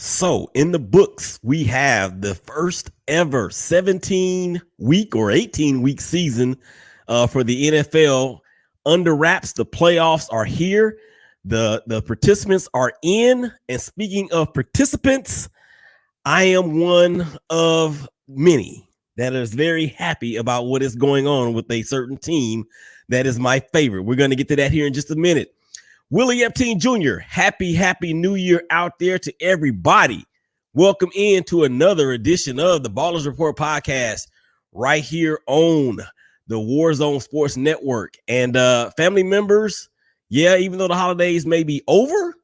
So in the books, we have the first ever 17-week or 18-week season for the NFL under wraps. The playoffs are here. The participants are in. And speaking of participants, I am one of many that is very happy about what is going on with a certain team that is my favorite. We're going to get to that here in just a minute. Willie Epstein Jr., happy New Year out there to everybody. Welcome in to another edition of the Ballers Report podcast right here on the Warzone Sports Network. And family members, yeah, even though the holidays may be over,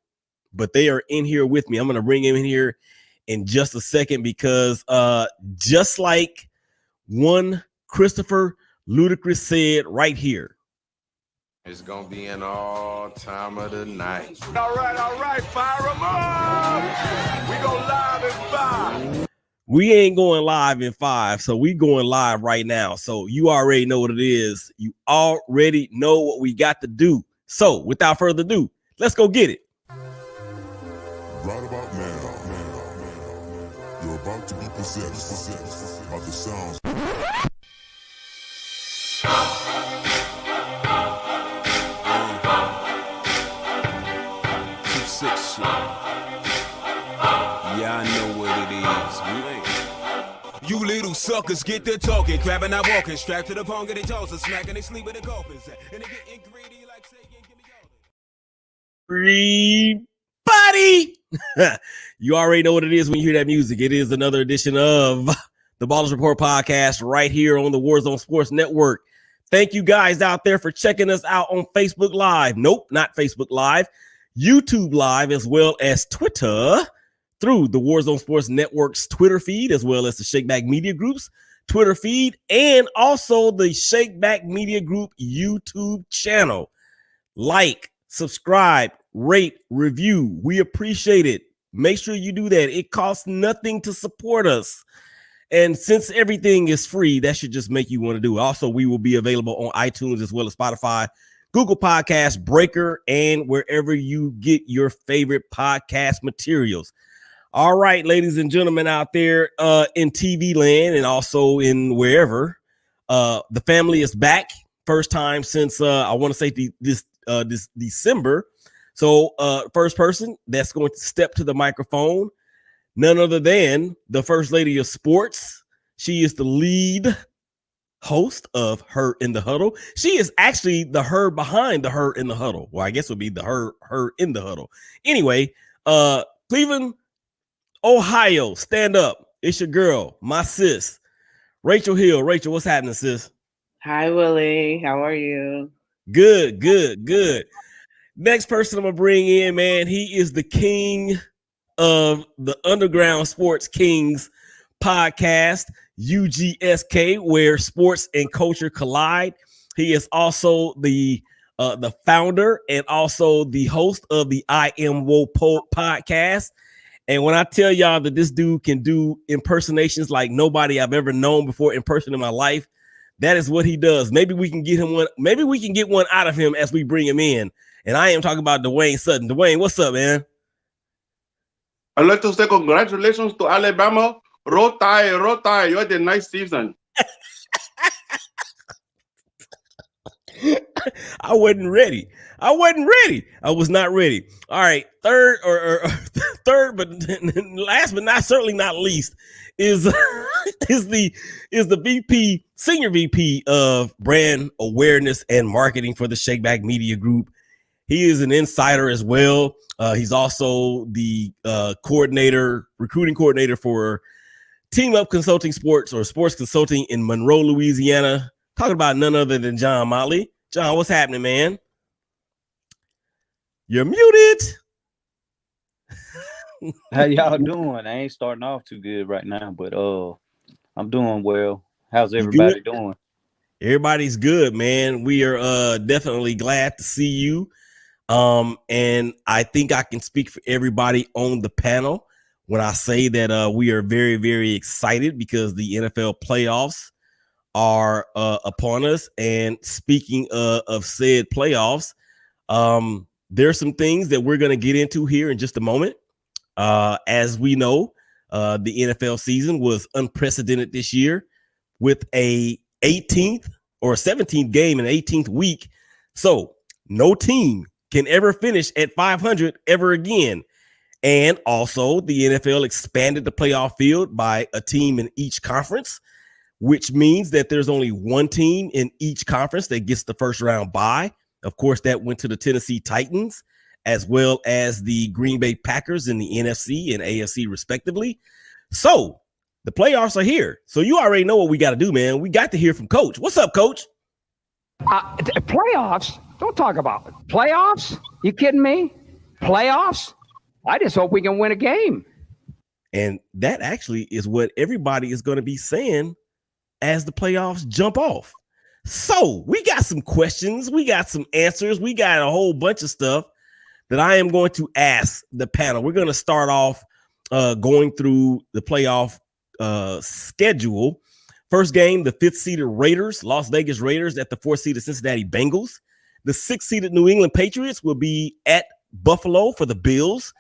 but they are in here with me. I'm going to bring him in here in just a second because just like one Christopher Ludacris said right here, it's gonna be an all time of the night. All right, fire them up. We go live in 5. We ain't going live in 5, so we going live right now. So you already know what it is. You already know what we got to do. So without further ado, let's go get it. Right about now, you're about to be possessed by the sounds. Yeah, I know what it is. You little suckers get to talking, grabbing and walking, strapped to the pong of their jaws and smacking they sleep with the coffins. And they getting greedy like saying, give me Everybody, you already know what it is when you hear that music. It is another edition of the Ballers Report podcast right here on the Warzone Sports Network. Thank you guys out there for checking us out on Facebook Live. Nope, not Facebook Live. YouTube Live, as well as Twitter through the Warzone Sports Network's Twitter feed, as well as the Shakeback Media Group's Twitter feed, and also the Shakeback Media Group YouTube channel. Like, subscribe, rate, review. We appreciate it. Make sure you do that. It costs nothing to support us. And since everything is free, that should just make you want to do it. Also, we will be available on iTunes as well as Spotify, Google Podcasts, Breaker, and wherever you get your favorite podcast materials. All right, ladies and gentlemen out there in TV land and also in wherever, the family is back. First time since I want to say this December. So first person that's going to step to the microphone, none other than the First Lady of Sports. She is the lead host of Her in the Huddle. She is actually the her behind the Her in the Huddle. Well, I guess it would be the her in the huddle. Anyway, Cleveland, Ohio, stand up. It's your girl, my sis, Rachel Hill. Rachel, what's happening, sis? Hi, Willie. How are you? Good. Next person I'm gonna bring in, man, he is the king of the Underground Sports Kings podcast, UGSK, where sports and culture collide. He is also the founder and also the host of the I Am Woe podcast. And when I tell y'all that this dude can do impersonations like nobody I've ever known before in person in my life, that is what he does. Maybe we can get him one. Maybe we can get one out of him as we bring him in. And I am talking about Dwayne Sutton. Dwayne, what's up, man? I'd like to say congratulations to Alabama. Roll Tide. You had a nice season. I wasn't ready. I was not ready. All right. Third, but last but not certainly not least, is the VP, senior VP of brand awareness and marketing for the Shakeback Media Group. He is an insider as well. He's also the recruiting coordinator for Team Up Consulting Sports or Sports Consulting in Monroe, Louisiana. Talking about none other than John Motley. John, what's happening, man? You're muted. How y'all doing? I ain't starting off too good right now, but I'm doing well. How's everybody doing? Everybody's good, man. We are definitely glad to see you. And I think I can speak for everybody on the panel when I say that we are very, very excited because the NFL playoffs are upon us. And speaking of said playoffs, there are some things that we're going to get into here in just a moment. As we know, the NFL season was unprecedented this year with a 18th or 17th game in 18th week. So no team can ever finish at 500 ever again. And also the NFL expanded the playoff field by a team in each conference, which means that there's only one team in each conference that gets the first round bye. Of course, that went to the Tennessee Titans, as well as the Green Bay Packers in the NFC and AFC respectively. So the playoffs are here. So you already know what we got to do, man. We got to hear from Coach. What's up, Coach? Playoffs? Don't talk about it. Playoffs? You kidding me? Playoffs? I just hope we can win a game. And that actually is what everybody is going to be saying as the playoffs jump off. So we got some questions. We got some answers. We got a whole bunch of stuff that I am going to ask the panel. We're going to start off going through the playoff schedule. First game, the 5th-seeded Raiders, Las Vegas Raiders at the 4th-seeded Cincinnati Bengals. The 6th-seeded New England Patriots will be at Buffalo for the Bills.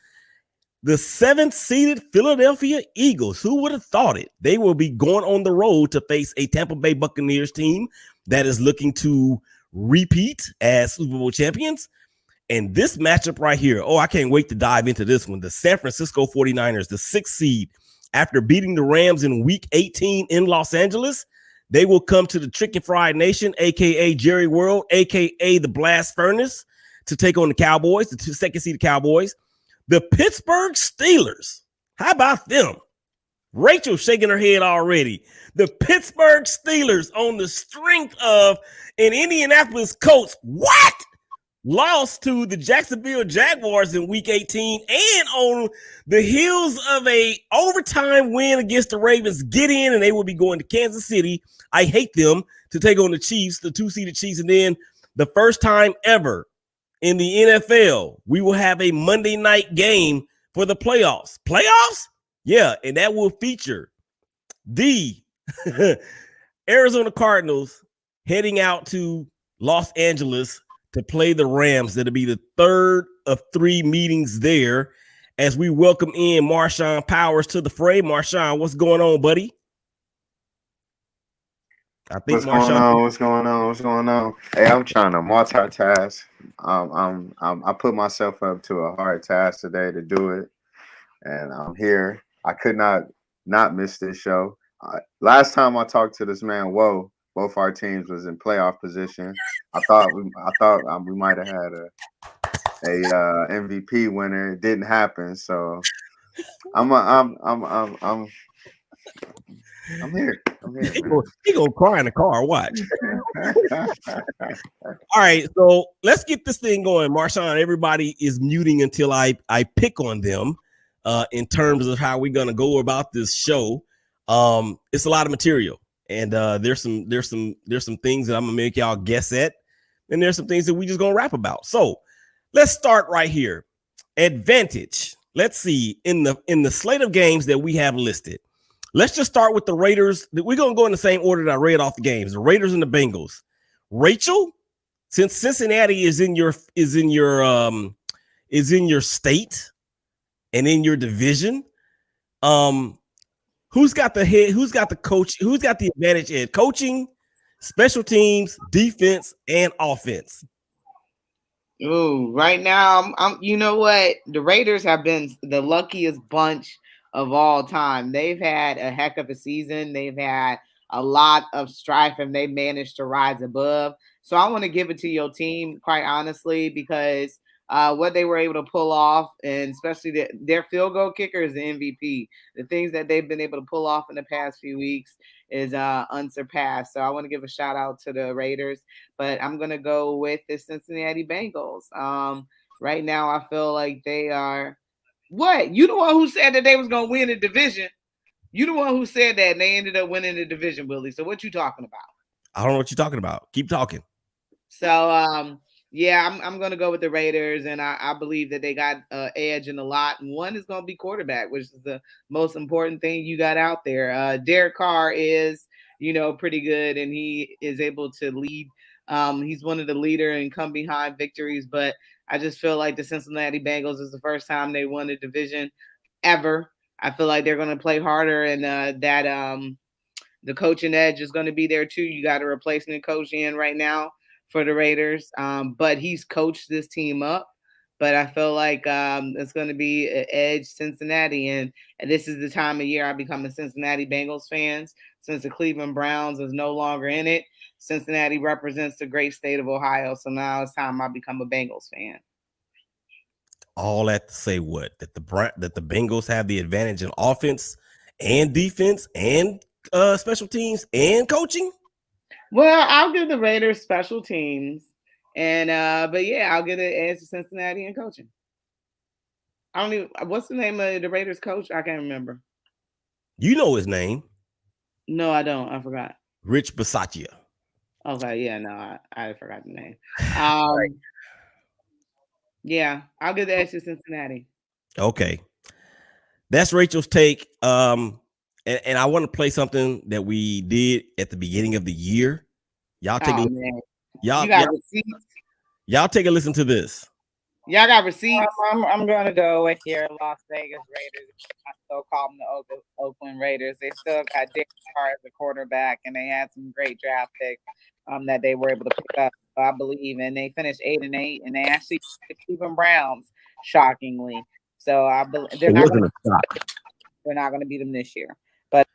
The 7th-seeded Philadelphia Eagles, who would have thought it? They will be going on the road to face a Tampa Bay Buccaneers team that is looking to repeat as Super Bowl champions. And this matchup right here, I can't wait to dive into this one. The San Francisco 49ers, the 6th seed, after beating the Rams in Week 18 in Los Angeles, they will come to the Chicken Fried Nation, a.k.a. Jerry World, a.k.a. the Blast Furnace, to take on the Cowboys, the 2nd-seeded Cowboys. The Pittsburgh Steelers, how about them? Rachel shaking her head already. The Pittsburgh Steelers on the strength of an Indianapolis Colts. What? Lost to the Jacksonville Jaguars in Week 18 and on the heels of a overtime win against the Ravens, get in, and they will be going to Kansas City. I hate them to take on the Chiefs, the 2-seeded Chiefs. And then the first time ever in the NFL, we will have a Monday night game for the playoffs. Playoffs? Yeah, and that will feature the Arizona Cardinals heading out to Los Angeles to play the Rams. That'll be the 3rd of 3 meetings there as we welcome in Marshawn Powers to the fray. Marshawn, what's going on, buddy? I think What's going on? Hey, I'm trying to multitask. I put myself up to a hard task today to do it, and I'm here. I could not miss this show. Last time I talked to this man, both our teams was in playoff position. I thought we might have had a MVP winner. It didn't happen, so I'm here. He gonna cry in the car. Watch. All right, so let's get this thing going. Marshawn, everybody is muting until I pick on them in terms of how we're gonna go about this show. It's a lot of material, and there's some things that I'm gonna make y'all guess at, and there's some things that we just gonna rap about. So let's start right here. Advantage. Let's see in the slate of games that we have listed. Let's just start with the Raiders. We're going to go in the same order that I read off the games. The Raiders and the Bengals. Rachel, since Cincinnati is in your state and in your division, who's got the head? Who's got the coach? Who's got the advantage in coaching, special teams, defense, and offense? Ooh, right now, I'm. You know what? The Raiders have been the luckiest bunch of all time. They've had a heck of a season. They've had a lot of strife, and they managed to rise above. So I want to give it to your team, quite honestly, because what they were able to pull off, and especially their field goal kicker is the MVP. The things that they've been able to pull off in the past few weeks is unsurpassed. So I want to give a shout out to the Raiders, but I'm going to go with the Cincinnati Bengals. Right now, I feel like they are. What? You the one who said that they was going to win the division. You the one who said that, and they ended up winning the division, Willie. So what you talking about? I don't know what you're talking about. Keep talking. So, yeah, I'm going to go with the Raiders, and I believe that they got edge in a lot. And one is going to be quarterback, which is the most important thing you got out there. Derek Carr is, pretty good, and he is able to lead. He's one of the leader and come behind victories, but I just feel like the Cincinnati Bengals is the first time they won the division ever. I feel like they're going to play harder, and the coaching edge is going to be there too. You got a replacement coach in right now for the Raiders, but he's coached this team up. But I feel like it's going to be an edge Cincinnati, and this is the time of year I become a Cincinnati Bengals fans since the Cleveland Browns is no longer in it. Cincinnati represents the great state of Ohio, so now it's time I become a Bengals fan. All that to say what? That the Bengals have the advantage in offense and defense and special teams and coaching? Well, I'll give the Raiders special teams. And but yeah, I'll get it edge to Cincinnati and coaching. I don't even what's the name of the Raiders coach? I can't remember. You know his name. No, I don't. I forgot. Rich Bisaccia. Okay, yeah, no, I forgot the name. Right. Yeah, I'll get the edge to Cincinnati. Okay. That's Rachel's take. And I want to play something that we did at the beginning of the year. Y'all take a man. Y'all take a listen to this. Y'all got receipts. I'm going to go with your Las Vegas Raiders. I still call them the Oakland Raiders. They still got Derek Carr as a quarterback, and they had some great draft picks that they were able to pick up, I believe. And they finished 8-8, and they actually beat the Cleveland Browns, shockingly. So I believe they're not going to beat them this year. But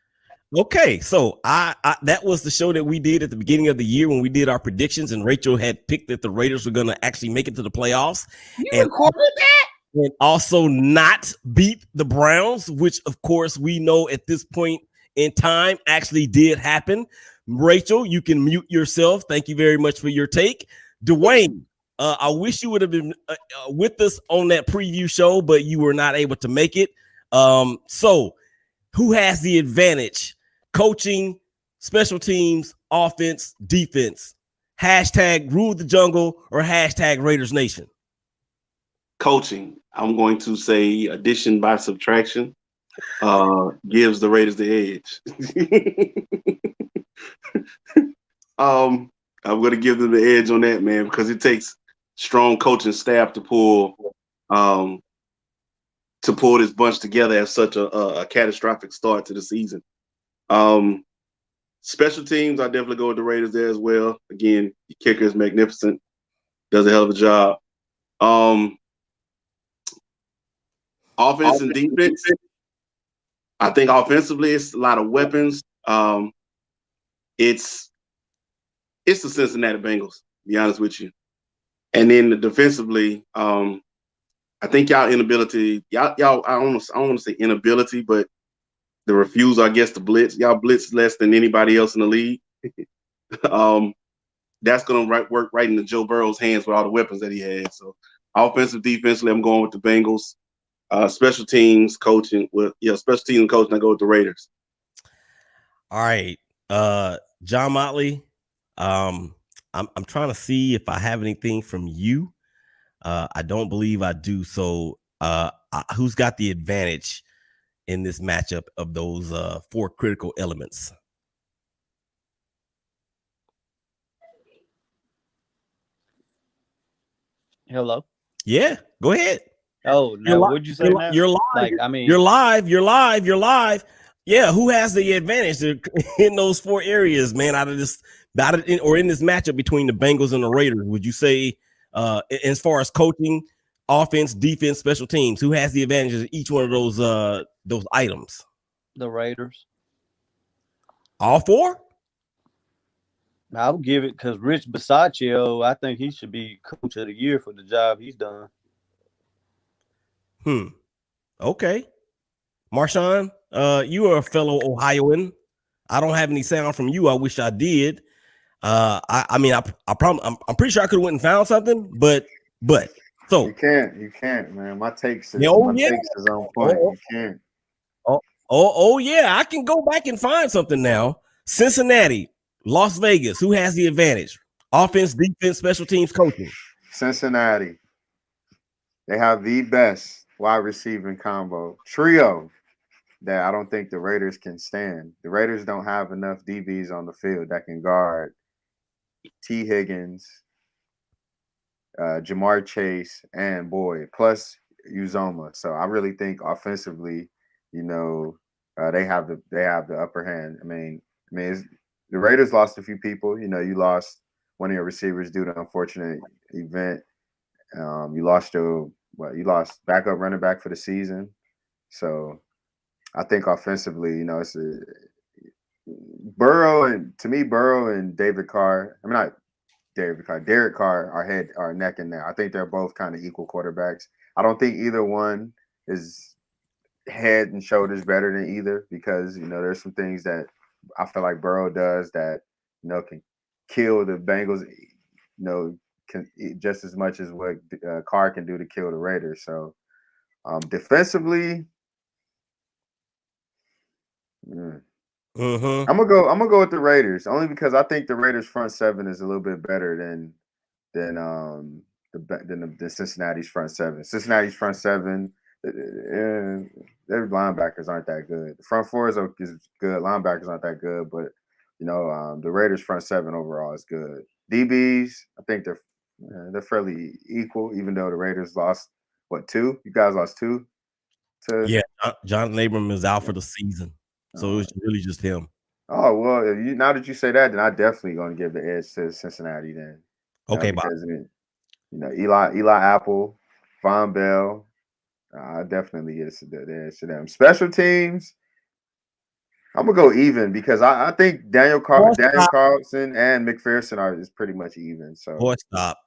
okay, so I that was the show that we did at the beginning of the year when we did our predictions, and Rachel had picked that the Raiders were going to actually make it to the playoffs. You recorded that? And also not beat the Browns, which of course we know at this point in time actually did happen. Rachel, you can mute yourself. Thank you very much for your take. Dwayne, I wish you would have been with us on that preview show, but you were not able to make it. So who has the advantage? Coaching, special teams, offense, defense. Hashtag rule the jungle or hashtag Raiders Nation. Coaching. I'm going to say addition by subtraction gives the Raiders the edge. I'm going to give them the edge on that, man, because it takes strong coaching staff to pull this bunch together at such a catastrophic start to the season. Special teams, I definitely go with the Raiders there as well. Again, the kicker is magnificent, does a hell of a job. Offense and defense, I think offensively it's a lot of weapons. It's the Cincinnati Bengals, to be honest with you. And then defensively, I think y'all inability, I don't want to say inability, but the refusal, I guess, to blitz. Y'all blitz less than anybody else in the league. That's going to work right into Joe Burrow's hands with all the weapons that he has. So offensive, defensively, I'm going with the Bengals. Special teams, coaching, special teams and coaching, I go with the Raiders. All right. John Motley, I'm trying to see if I have anything from you. I don't believe I do. So who's got the advantage in this matchup of those four critical elements? Hello? Yeah, go ahead. Oh, no, what'd you say now? You're live. Like, I mean, you're live. Yeah, who has the advantage in those four areas, man, in this matchup between the Bengals and the Raiders? Would you say, as far as coaching, offense, defense, special teams, who has the advantages in each one of those items? The Raiders. All four? I would give it because Rich Bisaccia, I think he should be coach of the year for the job he's done. Okay. Marshawn, you are a fellow Ohioan. I don't have any sound from you. I wish I did. I'm pretty sure I could have went and found something, but so you can't, man. My takes is on point. You can't. Yeah, I can go back and find something now. Cincinnati, Las Vegas, who has the advantage? Offense, defense, special teams, coaching. Cincinnati. They have the best wide receiving combo trio that I don't think the Raiders can stand. The Raiders don't have enough DBs on the field that can guard T. Higgins, Jamar Chase, and Boyd. Plus, Uzoma. So I really think offensively, they have the upper hand. The Raiders lost a few people. You lost one of your receivers due to an unfortunate event. You lost backup running back for the season. So I think offensively, it's Burrow and David Carr. I mean, not David Carr. Derek Carr are neck and neck. I think they're both kind of equal quarterbacks. I don't think either one is head and shoulders better than either, because there's some things that I feel like Burrow does that can kill the Bengals, can just as much as what Carr can do to kill the Raiders. So defensively, I'm gonna go with the Raiders, only because I think the Raiders front seven is a little bit better than the Cincinnati's front seven. Cincinnati's front seven, their linebackers aren't that good. The front four is good. Linebackers aren't that good, but the Raiders front seven overall is good. DBs, I think they're fairly equal, even though the Raiders lost two. You guys lost two. Yeah, Jonathan Abram is out for the season, so it's really just him. Oh well, now that you say that, then I definitely going to give the edge to Cincinnati. Then, okay, because Eli Apple, Von Bell, I definitely get the edge to them. Special teams, I'm gonna go even, because I think Daniel Carlson and McPherson is pretty much even. So stop.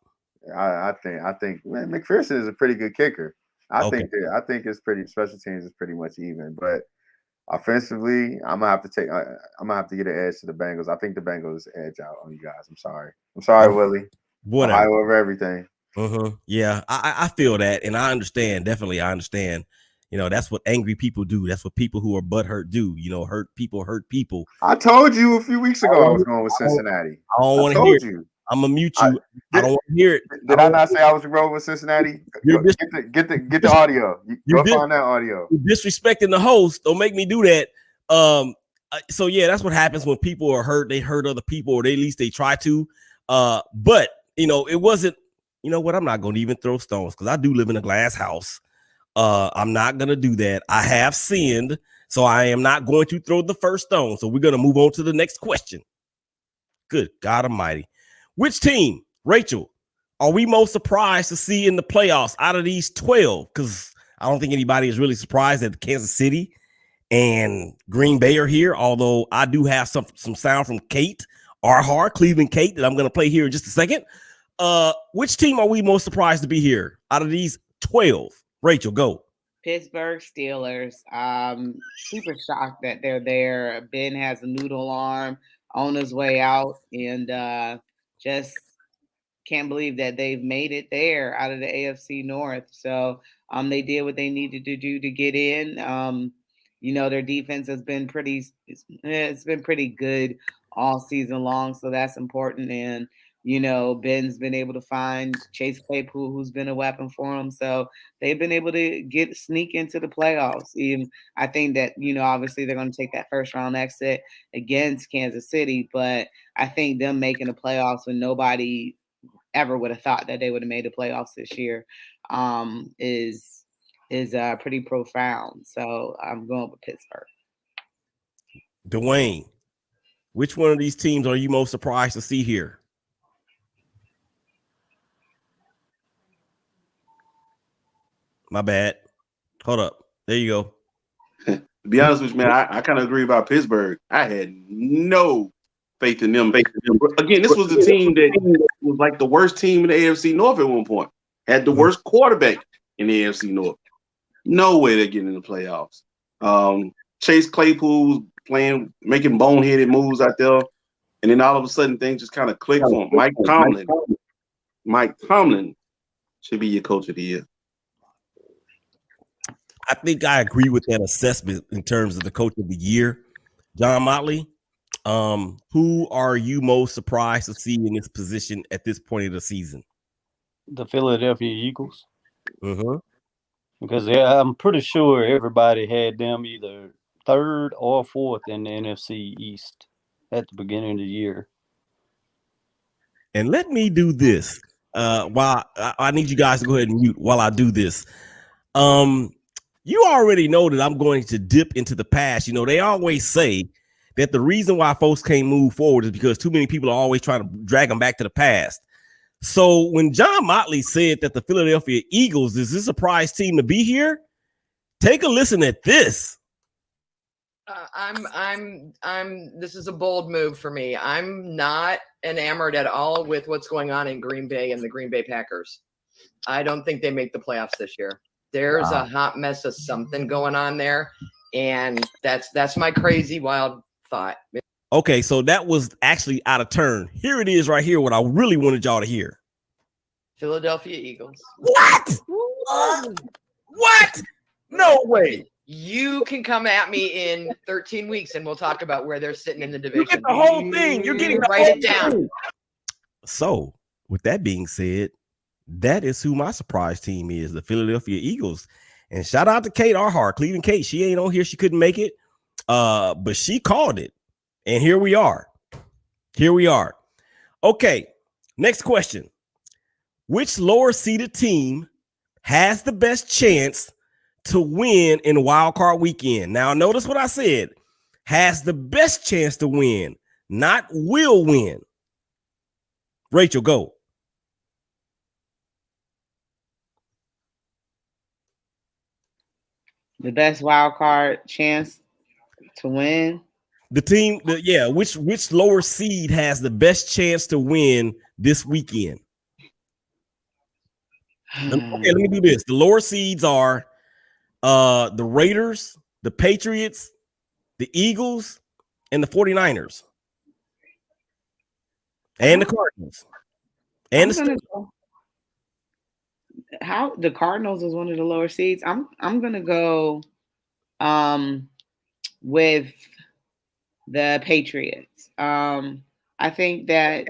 I think McPherson is a pretty good kicker. I think it's pretty, special teams is pretty much even, but offensively, I'm gonna have to get an edge to the Bengals. I think the Bengals edge out on you guys. I'm sorry, Willie. Whatever. Ohio over everything. Yeah, I feel that, and I understand. Definitely, I understand. That's what angry people do. That's what people who are butthurt do. Hurt people. I told you a few weeks ago I was going with Cincinnati. I don't want to hear it. I'm gonna mute you. I don't want to hear it. Did I not say I was rolling with Cincinnati? Get the audio. Go find that audio. You're disrespecting the host. Don't make me do that. So yeah, that's what happens when people are hurt. They hurt other people, or at least they try to. But it wasn't. You know what? I'm not going to even throw stones, because I do live in a glass house. I'm not going to do that. I have sinned, so I am not going to throw the first stone. So we're going to move on to the next question. Good God Almighty. Which team, Rachel, are we most surprised to see in the playoffs out of these 12? Because I don't think anybody is really surprised that Kansas City and Green Bay are here, although I do have some sound from Kate Arhar, Cleveland Kate, that I'm going to play here in just a second. Which team are we most surprised to be here out of these 12? Rachel, go. Pittsburgh Steelers. Super shocked that they're there. Ben has a noodle arm on his way out, and just can't believe that they've made it there out of the AFC North. So they did what they needed to do to get in. Their defense has been it's been pretty good all season long, so that's important. And Ben's been able to find Chase Claypool, who's been a weapon for him. So they've been able to sneak into the playoffs. Even I think that, obviously they're going to take that first round exit against Kansas City, but I think them making the playoffs when nobody ever would have thought that they would have made the playoffs this year is pretty profound. So I'm going with Pittsburgh. Dwayne, which one of these teams are you most surprised to see here? My bad. Hold up. There you go. To be honest with you, man, I kind of agree about Pittsburgh. I had no faith in them. Again, this was a team that was like the worst team in the AFC North at one point. Had the worst quarterback in the AFC North. No way they're getting in the playoffs. Chase Claypool making boneheaded moves out there, and then all of a sudden things just kind of click for him. Mike Tomlin should be your coach of the year. I think I agree with that assessment in terms of the coach of the year. John Motley, who are you most surprised to see in this position at this point of the season? The Philadelphia Eagles. Because I'm pretty sure everybody had them either third or fourth in the NFC East at the beginning of the year. And let me do this. While I need you guys to go ahead and mute while I do this. You already know that I'm going to dip into the past. You know, they always say that the reason why folks can't move forward is because too many people are always trying to drag them back to the past. So when John Motley said that the Philadelphia Eagles is this surprise team to be here, take a listen at this. This is a bold move for me. I'm not enamored at all with what's going on in Green Bay and the Green Bay Packers. I don't think they make the playoffs this year. There's a hot mess of something going on there, and that's my crazy wild thought. Okay, so that was actually out of turn. Here it is right here, what I really wanted y'all to hear. Philadelphia Eagles. What? What? No way. You can come at me in 13 weeks and we'll talk about where they're sitting in the division. You get the whole thing. You're getting write it down. So, with that being said, that is who my surprise team is, the Philadelphia Eagles. And shout out to Kate Arhart, Cleveland Kate. She ain't on here. She couldn't make it. But she called it. And here we are. Here we are. Okay, next question. Which lower seeded team has the best chance to win in wild card weekend? Now, notice what I said. Has the best chance to win, not will win. Rachel, go. The best wild card chance to win. The team, which lower seed has the best chance to win this weekend? Okay, let me do this. The lower seeds are the Raiders, the Patriots, the Eagles, and the 49ers. And the Cardinals. And how the Cardinals is one of the lower seeds. I'm gonna go with the Patriots. I think that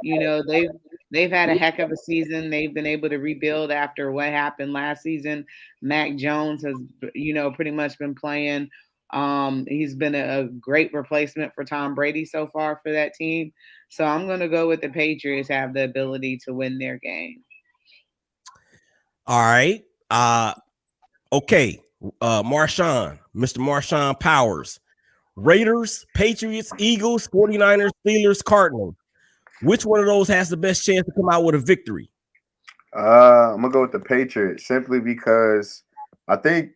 they've had a heck of a season. They've been able to rebuild after what happened last season. Mac Jones has pretty much been playing. He's been a great replacement for Tom Brady so far for that team. So I'm gonna go with the Patriots have the ability to win their game. All right. Okay. Mr. Marshawn Powers. Raiders, Patriots, Eagles, 49ers, Steelers, Cardinals. Which one of those has the best chance to come out with a victory? I'm gonna go with the Patriots simply because I think.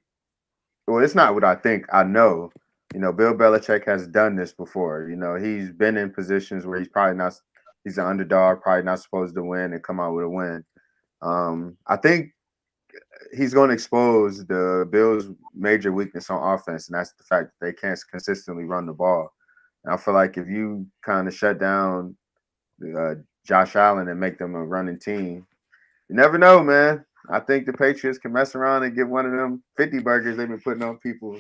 Well, it's not what I think. I know. Bill Belichick has done this before. He's been in positions where he's an underdog, probably not supposed to win and come out with a win. I think he's going to expose the Bills' major weakness on offense, and that's the fact that they can't consistently run the ball. And I feel like if you kind of shut down Josh Allen and make them a running team, you never know, man. I think the Patriots can mess around and get one of them 50 burgers they've been putting on people.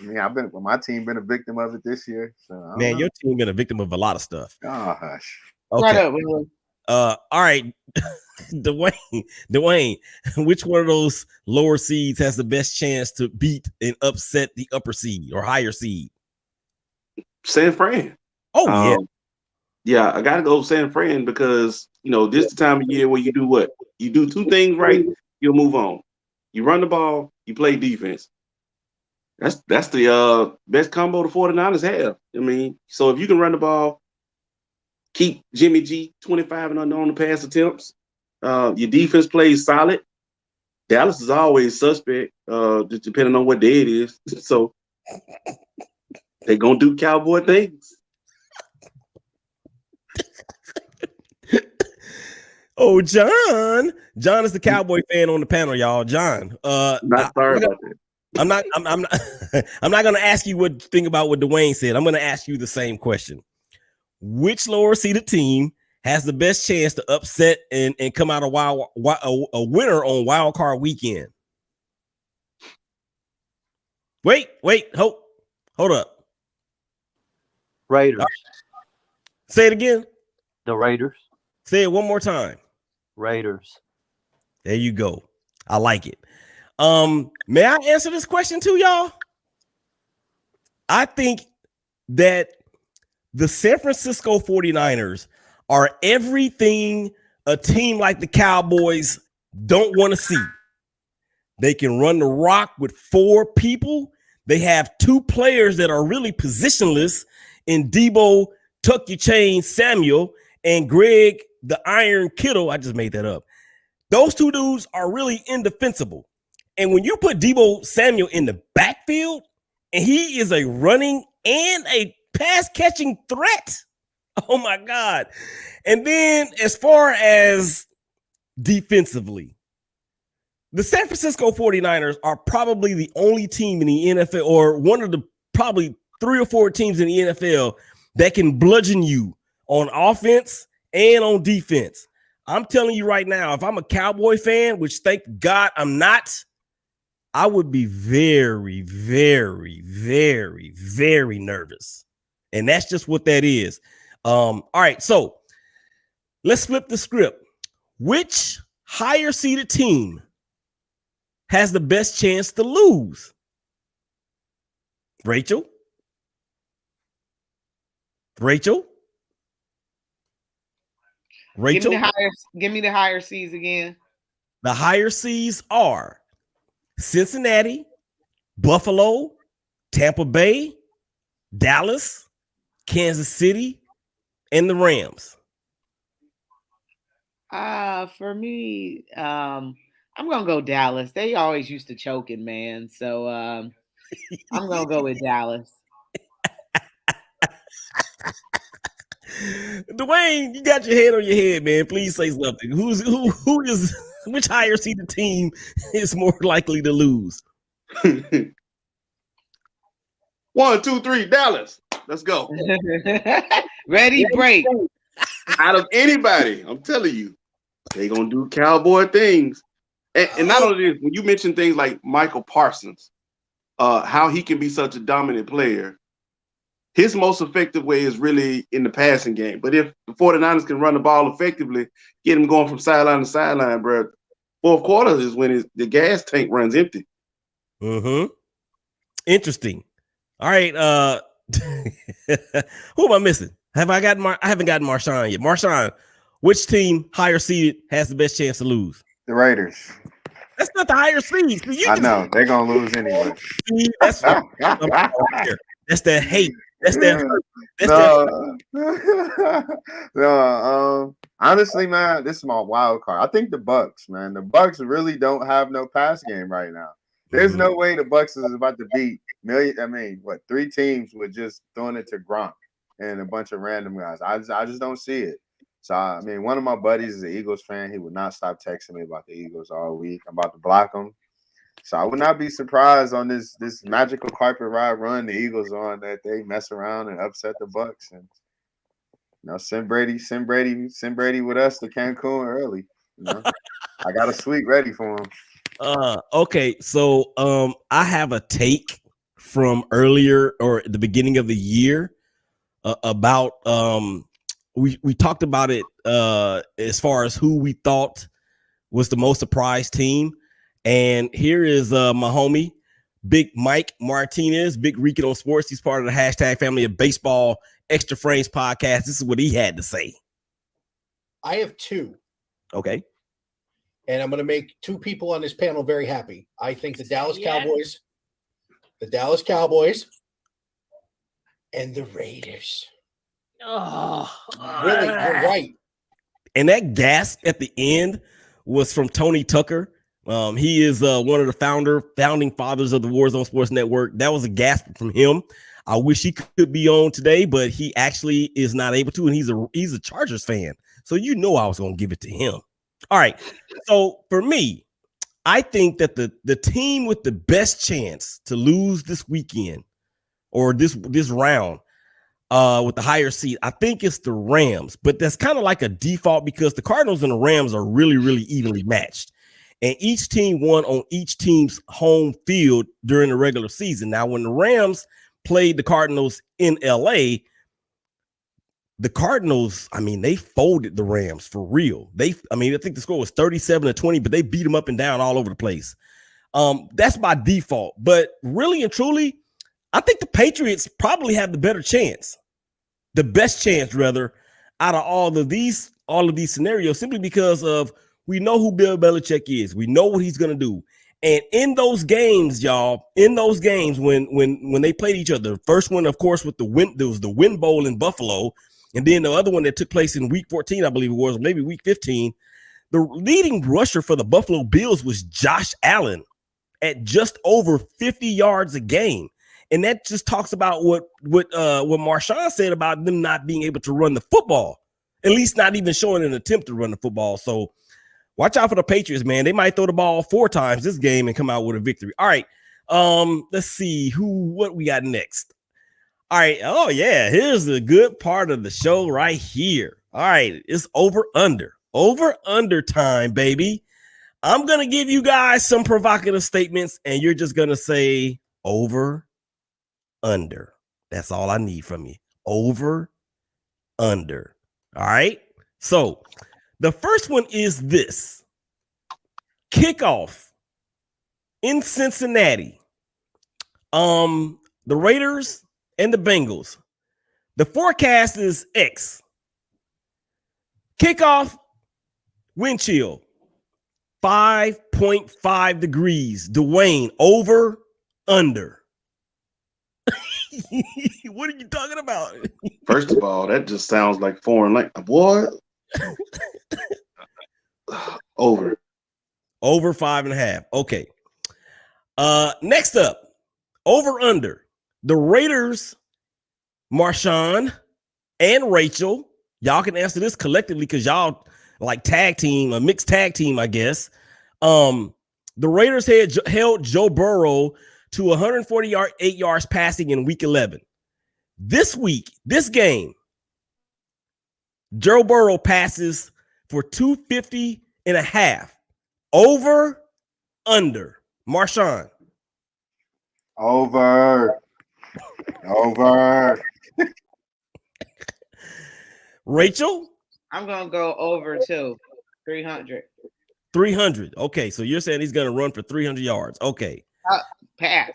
My team been a victim of it this year. So man, your team been a victim of a lot of stuff. Oh, hush. Okay. All right. Dwayne, which one of those lower seeds has the best chance to beat and upset the upper seed or higher seed? San Fran. Oh, yeah. Yeah, I got to go San Fran because, this is the time of year where you do what? You do two things right, you'll move on. You run the ball, you play defense. That's the best combo the 49ers have. So if you can run the ball, keep Jimmy G 25 and under on the pass attempts, your defense plays solid. Dallas is always suspect, just depending on what day it is. So they're going to do cowboy things. Oh, John is the Cowboy fan on the panel, y'all. John, not sorry about that. I'm not going to ask you what to think about what Dwayne said. I'm going to ask you the same question. Which lower seeded team has the best chance to upset and come out a winner on wild card weekend? Wait, hold up. Raiders. Say it again. The Raiders. Say it one more time. Raiders. There you go. I like it. May I answer this question too, y'all? I think that the San Francisco 49ers are everything a team like the Cowboys don't want to see. They can run the rock with 4 people. They have 2 players that are really positionless in Debo, Tuck Your Chain Samuel, and Greg the Iron Kittle. I just made that up. Those 2 dudes are really indefensible. And when you put Debo Samuel in the backfield, and he is a running and a pass catching threat, oh my God. And then as far as defensively, the San Francisco 49ers are probably the only team in the NFL, or one of the probably 3 or 4 teams in the NFL that can bludgeon you on offense and on defense. I'm telling you right now, if I'm a Cowboy fan, which thank God I'm not, I would be very, very, very, very nervous. And that's just what that is. All right, so let's flip the script. Which higher seeded team has the best chance to lose? Rachel? Give me the higher seeds again. The higher seeds are Cincinnati, Buffalo, Tampa Bay, Dallas, Kansas City, and the Rams. For me, I'm gonna go Dallas. They always used to choking, man. So I'm gonna go with Dallas. Dwayne, you got your head on your head, man. Please say something. Which higher seeded team is more likely to lose? 1, 2, 3, Dallas. Let's go. Ready, break. Out of anybody, I'm telling you, they gonna do Cowboy things. And not only this, when you mention things like Michael Parsons, how he can be such a dominant player, his most effective way is really in the passing game. But if the 49ers can run the ball effectively, get him going from sideline to sideline, bro, fourth quarter is when the gas tank runs empty. Mm-hmm. Interesting. All right. Who am I missing? I haven't gotten Marshawn yet. Marshawn, which team higher seeded has the best chance to lose? The Raiders. That's not the higher seed. I know they're gonna lose anyway. That's that hate. That's that hurt. No, honestly, man, this is my wild card. I think the Bucks, man. The Bucks really don't have no pass game right now. There's no way the Bucks is about to beat 3 teams with just throwing it to Gronk and a bunch of random guys. I just don't see it. So, I mean, one of my buddies is an Eagles fan. He would not stop texting me about the Eagles all week. I'm about to block him. So I would not be surprised on this magical carpet ride run the Eagles on that they mess around and upset the Bucks and send Brady with us to Cancun early. I got a suite ready for him. Okay, so I have a take from earlier or at the beginning of the year about we talked about it as far as who we thought was the most surprised team. And here is my homie, Big Mike Martinez, Big Rican on Sports. He's part of the hashtag Family of Baseball Extra Frames podcast. This is what he had to say. I have 2. Okay. And I'm going to make 2 people on this panel very happy. I think the Dallas Cowboys, and the Raiders. Oh, really, you're right. And that gasp at the end was from Tony Tucker. He is one of the founding fathers of the Warzone Sports Network. That was a gasp from him. I wish he could be on today, but he actually is not able to. And he's a Chargers fan. So I was going to give it to him. All right. So for me, I think that the team with the best chance to lose this weekend or this round with the higher seed, I think it's the Rams. But that's kind of like a default because the Cardinals and the Rams are really, really evenly matched. And each team won on each team's home field during the regular season. Now, when the Rams played the Cardinals in LA, the Cardinals, they folded the Rams for real. I think the score was 37-20, but they beat them up and down all over the place. That's by default. But really and truly, I think the Patriots probably have the better chance, the best chance, rather, out of all of these scenarios, simply because of we know who Bill Belichick is. We know what he's going to do. And in those games, y'all, when they played each other, the first one, of course, with the win, there was the Win Bowl in Buffalo, and then the other one that took place in week 14, I believe it was, or maybe week 15. The leading rusher for the Buffalo Bills was Josh Allen at just over 50 yards a game. And that just talks about what Marshawn said about them not being able to run the football, at least not even showing an attempt to run the football. So watch out for the Patriots, man. They might throw the ball 4 times this game and come out with a victory. All right. Let's see what we got next. All right. Oh, yeah. Here's the good part of the show right here. All right. It's over under time, baby. I'm going to give you guys some provocative statements, and you're just going to say over, under. That's all I need from you. Over, under. All right. So the first one is this: kickoff in Cincinnati. The Raiders and the Bengals. The forecast is X. Kickoff, wind chill, 5.5 degrees. Dwayne, over, under. What are you talking about? First of all, that just sounds like foreign language. What? Over 5.5. Okay. Next up, over under. The Raiders, Marshawn and Rachel. Y'all can answer this collectively because y'all like tag team, a mixed tag team, I guess. The Raiders held Joe Burrow to 148 yards passing in week 11. This week, this game, Joe Burrow passes for 250.5. Over, under. Marshawn. Over. Rachel? I'm going to go over too. 300. 300. Okay, so you're saying he's going to run for 300 yards. Okay. Pass.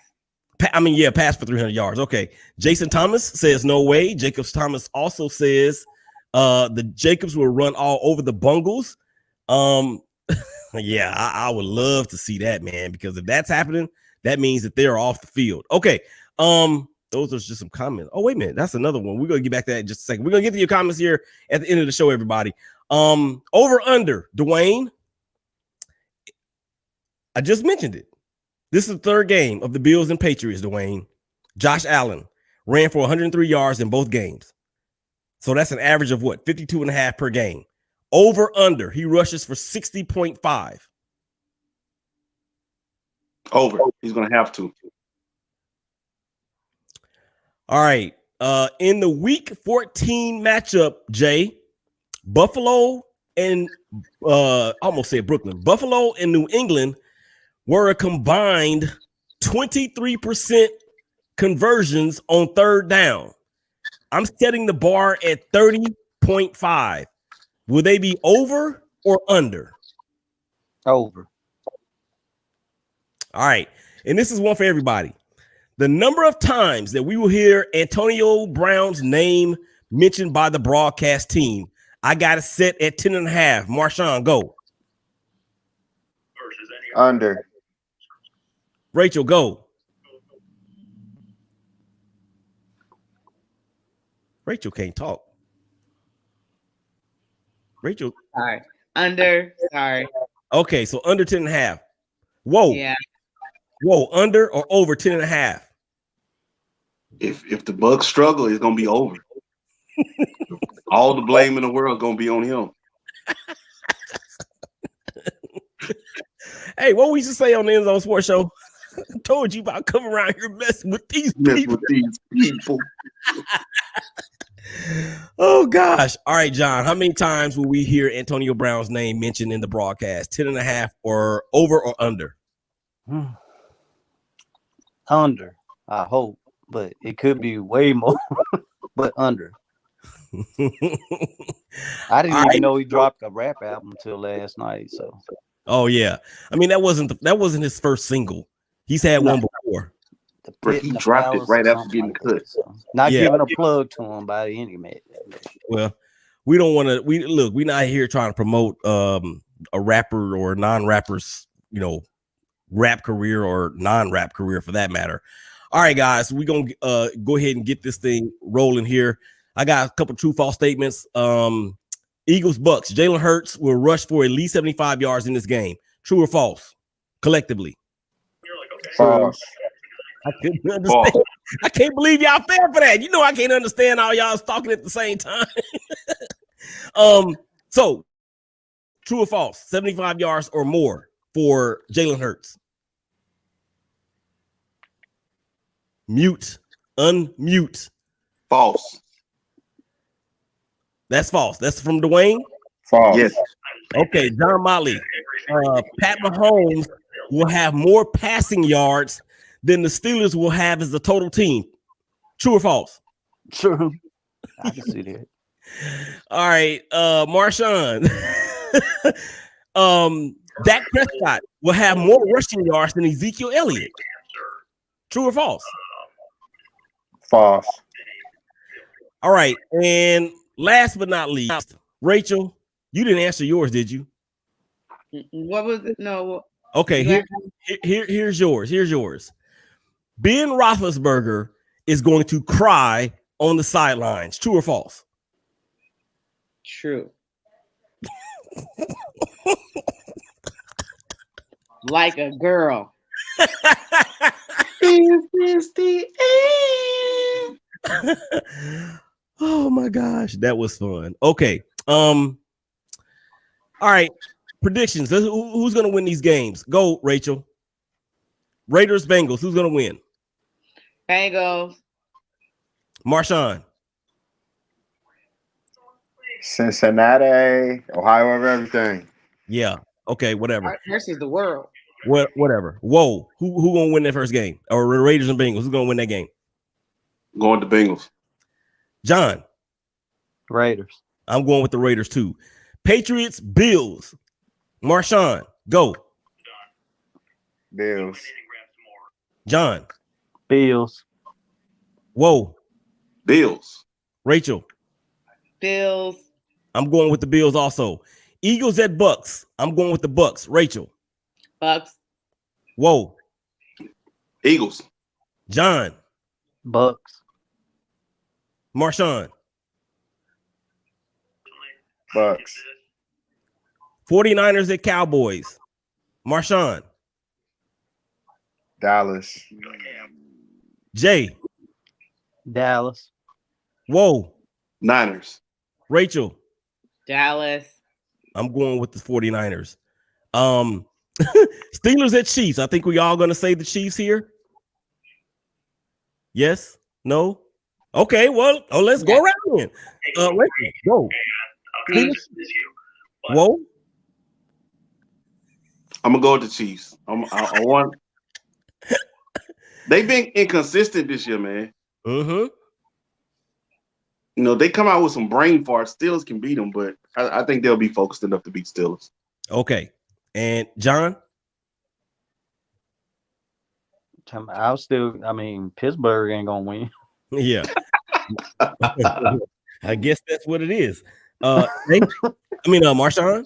Pass for 300 yards. Okay. Jason Thomas says no way. Jacobs Thomas also says the Jacobs will run all over the Bengals. Yeah, I would love to see that, man, because if that's happening, that means that they're off the field. Okay. Those are just some comments. Oh, wait a minute. That's another one. We're going to get back to that in just a second. We're going to get to your comments here at the end of the show, everybody. Over under, Dwayne. I just mentioned it. This is the third game of the Bills and Patriots, Dwayne. Josh Allen ran for 103 yards in both games. So that's an average of what? 52.5 per game. Over under, he rushes for 60.5. over. He's going to have to. All right. In the week 14 matchup, Jay, Buffalo and almost said Brooklyn. Buffalo and New England were a combined 23% conversions on third down. I'm setting the bar at 30.5. Will they be over or under? Over. All right. And this is one for everybody. The number of times that we will hear Antonio Brown's name mentioned by the broadcast team, I got it set at 10.5. Marshawn, go. Under. Rachel, go. Rachel can't talk. Rachel. Sorry. Under. Sorry. Okay, so under 10.5. Whoa. Yeah. Whoa, under or over 10.5? If the Bucs struggle, it's gonna be over. All the blame in the world is gonna be on him. Hey, what we used to say on the End Zone Sports Show? I told you about coming around here messing with these people. Oh gosh. All right, John. How many times will we hear Antonio Brown's name mentioned in the broadcast? 10.5 or over or under? Under, I hope, but it could be way more, but under. I didn't even know he dropped a rap album until last night. So, oh yeah, I mean that wasn't his first single. He's had one before. But he dropped it right after getting cut. So. Not giving a plug to him by any man. Well, we don't want to. We're not here trying to promote a rapper or non-rappers, rap career or non-rap career for that matter. All right, guys, we're going to go ahead and get this thing rolling here. I got a couple true false statements. Eagles Bucks. Jalen Hurts will rush for at least 75 yards in this game. True or false? Collectively. False. I couldn't understand. False. I can't believe y'all fell for that. You know I can't understand all y'all talking at the same time. So true or false? 75 yards or more for Jalen Hurts. Mute. Unmute. False. That's false. That's from Dwayne? False. Yes. Okay, John Motley. Pat Mahomes will have more passing yards than the Steelers will have as a total team. True or false? True. I can see that. All right, Marshawn. Dak Prescott will have more rushing yards than Ezekiel Elliott. True or false? False. All right, and last but not least, Rachel, you didn't answer yours, did you? What was it? No. Okay, here's yours. Here's yours. Ben Roethlisberger is going to cry on the sidelines. True or false? True. Like a girl. Is this the end? Oh my gosh, that was fun. Okay. All right. Predictions. Who's going to win these games? Go, Rachel. Raiders, Bengals. Who's going to win? Bengals. Marshawn. Cincinnati, Ohio of everything. Yeah. Okay. Whatever. Versus the world. Whatever. Whoa. Who going to win that first game? Or Raiders and Bengals? Who's going to win that game? Going to Bengals. John. Raiders. I'm going with the Raiders too. Patriots, Bills. Marshawn, go. Bills. John. Bills. Whoa. Bills. Rachel. Bills. I'm going with the Bills also. Eagles at Bucks. I'm going with the Bucks. Rachel. Bucks. Whoa. Eagles. John. Bucks. Marshawn. Bucks. 49ers at Cowboys. Marshawn. Dallas. Jay. Dallas. Whoa. Niners. Rachel. Dallas. I'm going with the 49ers. Steelers at Chiefs. I think we all going to say the Chiefs here. Yes? No? Okay, well, let's go around then. Rachel, go. Steelers? Whoa. I'm gonna go with the Chiefs. I want. They've been inconsistent this year, man. Mm-hmm. You know, they come out with some brain farts. Steelers can beat them, but I think they'll be focused enough to beat Steelers. Okay. And John? Pittsburgh ain't gonna win. Yeah. I guess that's what it is. Marshawn?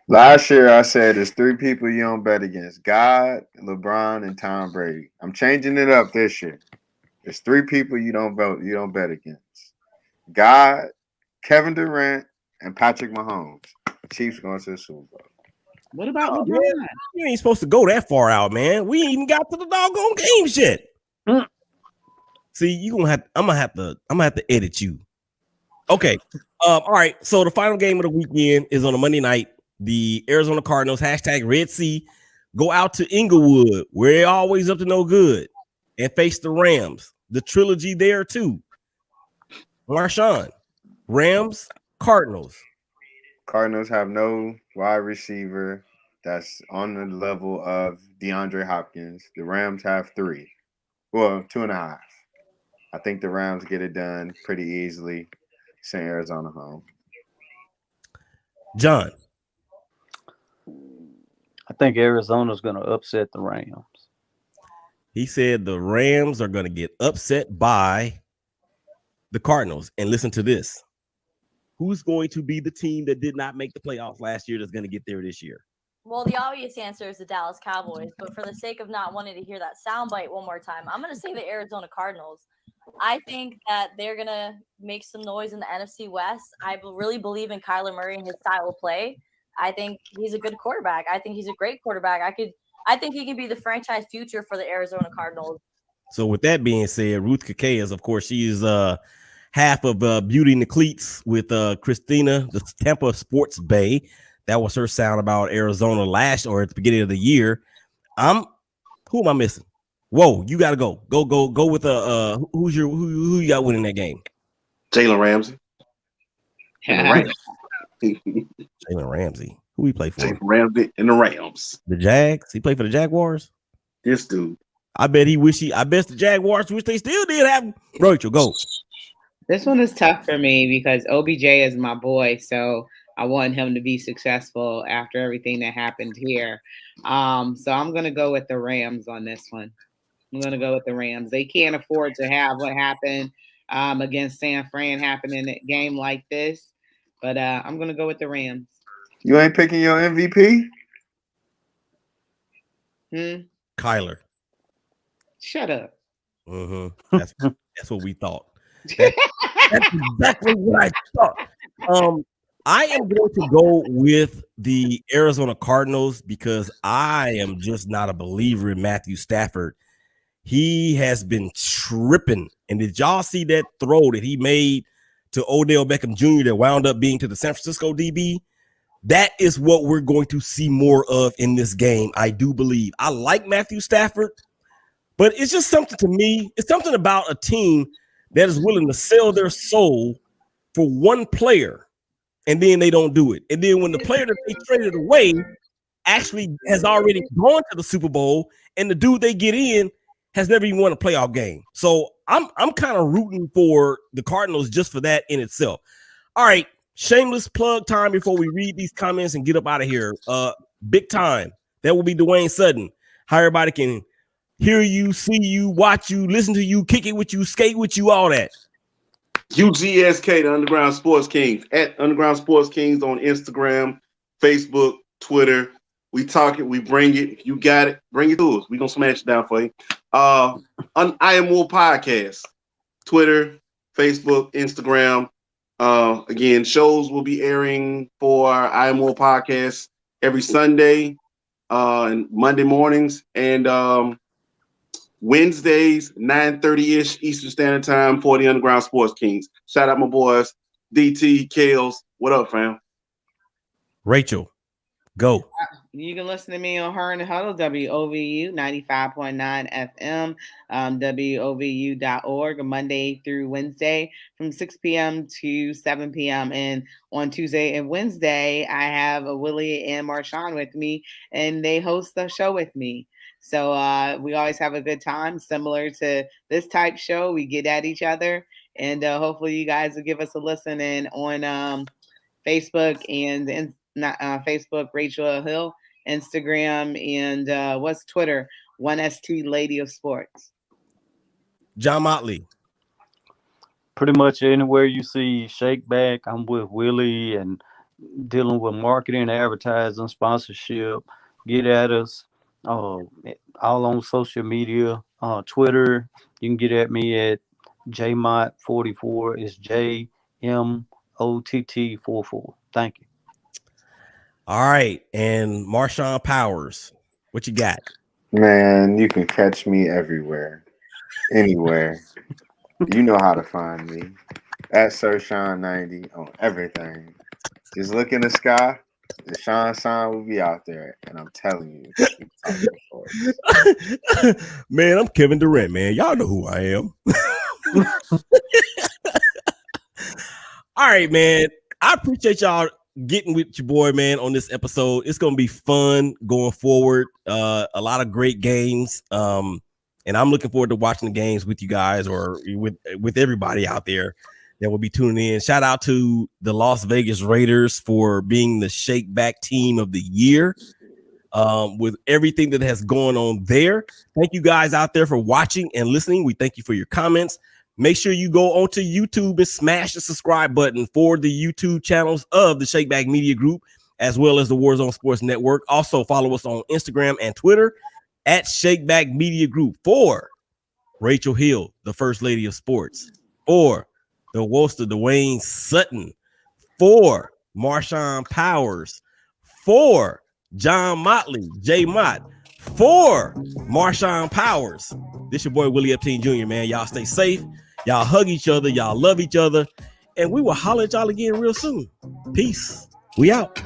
Last year I said there's three people you don't bet against: God, LeBron, and Tom Brady. I'm changing it up this year. There's three people you don't bet against: God, Kevin Durant, and Patrick Mahomes. Chiefs going to the Super Bowl. What about LeBron? Man, you ain't supposed to go that far out, man. We ain't even got to the doggone game shit. See, I'm gonna have to edit you. Okay. All right. So the final game of the weekend is on a Monday night. The Arizona Cardinals, #Red Sea, go out to Inglewood, where they're always up to no good, and face the Rams. The trilogy there too. Marshawn, Rams, Cardinals. Cardinals have no wide receiver that's on the level of DeAndre Hopkins. The Rams have 3. Well, 2.5. I think the Rams get it done pretty easily. Send Arizona home. John. I think Arizona's going to upset the Rams. He said the Rams are going to get upset by the Cardinals. And listen to this. Who's going to be the team that did not make the playoffs last year that's going to get there this year? Well, the obvious answer is the Dallas Cowboys, but for the sake of not wanting to hear that soundbite one more time, I'm going to say the Arizona Cardinals. I think that they're going to make some noise in the NFC West. I really believe in Kyler Murray and his style of play. I think he's a good quarterback. I think he's a great quarterback. I think he can be the franchise future for the Arizona Cardinals. So with that being said, Ruth Kakayas, of course, she is half of Beauty in the Cleats with Christina, the Tampa Sports Bay. That was her sound about Arizona at the beginning of the year. Who am I missing? Whoa, you gotta go with who you got winning that game? Jalen Ramsey. Jalen Ramsey. Who he play for? Jalen Ramsey and the Rams. The Jags. He played for the Jaguars. This dude. I bet the Jaguars wish they still did have him. Rachel, go. This one is tough for me because OBJ is my boy, so I want him to be successful after everything that happened here. So I'm going to go with the Rams on this one. I'm going to go with the Rams. They can't afford to have what happened against San Fran happen in a game like this, but I'm going to go with the Rams. You ain't picking your MVP? Kyler. Shut up. That's what we thought. That's exactly what I thought. I am going to go with the Arizona Cardinals because I am just not a believer in Matthew Stafford. He has been tripping. And did y'all see that throw that he made to Odell Beckham Jr. that wound up being to the San Francisco DB? That is what we're going to see more of in this game, I do believe. I like Matthew Stafford, but it's just something to me. It's something about a team that is willing to sell their soul for one player, and then they don't do it. And then when the player that they traded away actually has already gone to the Super Bowl, and the dude they get in has never even won a playoff game. So I'm kind of rooting for the Cardinals just for that in itself. All right, shameless plug time before we read these comments and get up out of here. Big time. That will be Dwayne Sutton. How everybody can hear you, see you, watch you, listen to you, kick it with you, skate with you, all that. UGSK, the Underground Sports Kings, at Underground Sports Kings on Instagram, Facebook, Twitter. We talk it, we bring it. If you got it, bring it to us. We're going to smash it down for you. I Am War Podcast, Twitter, Facebook, Instagram. Again, shows will be airing for I Am War Podcast every Sunday and Monday mornings and Wednesdays, 9:30-ish Eastern Standard Time for the Underground Sports Kings. Shout out my boys, DT, Kales. What up, fam? Rachel, go. You can listen to me on Her and the Huddle, WOVU 95.9 FM, WOVU.org, Monday through Wednesday from 6 p.m. to 7 p.m. And on Tuesday and Wednesday, I have Willie and Marshawn with me, and they host the show with me. So we always have a good time, similar to this type show. We get at each other, and hopefully you guys will give us a listen in on Facebook and Facebook, Rachel Hill, Instagram, and what's Twitter? 1ST Lady of Sports. John Motley. Pretty much anywhere you see Shake Back, I'm with Willie and dealing with marketing, advertising, sponsorship. Get at us. All on social media, Twitter. You can get at me at JMott44. It's JMOTT44. Thank you. All right, and Marshawn Powers, what you got? Man, you can catch me everywhere, anywhere. You know how to find me. At SirSean90 on everything. Just look in the sky. The Sean sign will be out there, and I'm telling you. Man, I'm Kevin Durant, man. Y'all know who I am. All right, man. I appreciate y'all getting with your boy, man, on this episode. It's going to be fun going forward. A lot of great games. And I'm looking forward to watching the games with you guys or with everybody out there that will be tuning in. Shout out to the Las Vegas Raiders for being the Shake Back team of the year. With everything that has gone on there. Thank you guys out there for watching and listening. We thank you for your comments. Make sure you go onto YouTube and smash the subscribe button for the YouTube channels of the Shake Back Media Group, as well as the Warzone Sports Network. Also follow us on Instagram and Twitter at Shakeback Media Group. For Rachel Hill, the First Lady of Sports. For the Worcester, Dwayne Sutton. For Marshawn Powers. For John Motley, J Mott. For Marshawn Powers. This your boy Willie Epstein Jr., man. Y'all stay safe. Y'all hug each other. Y'all love each other. And we will holler at y'all again real soon. Peace. We out.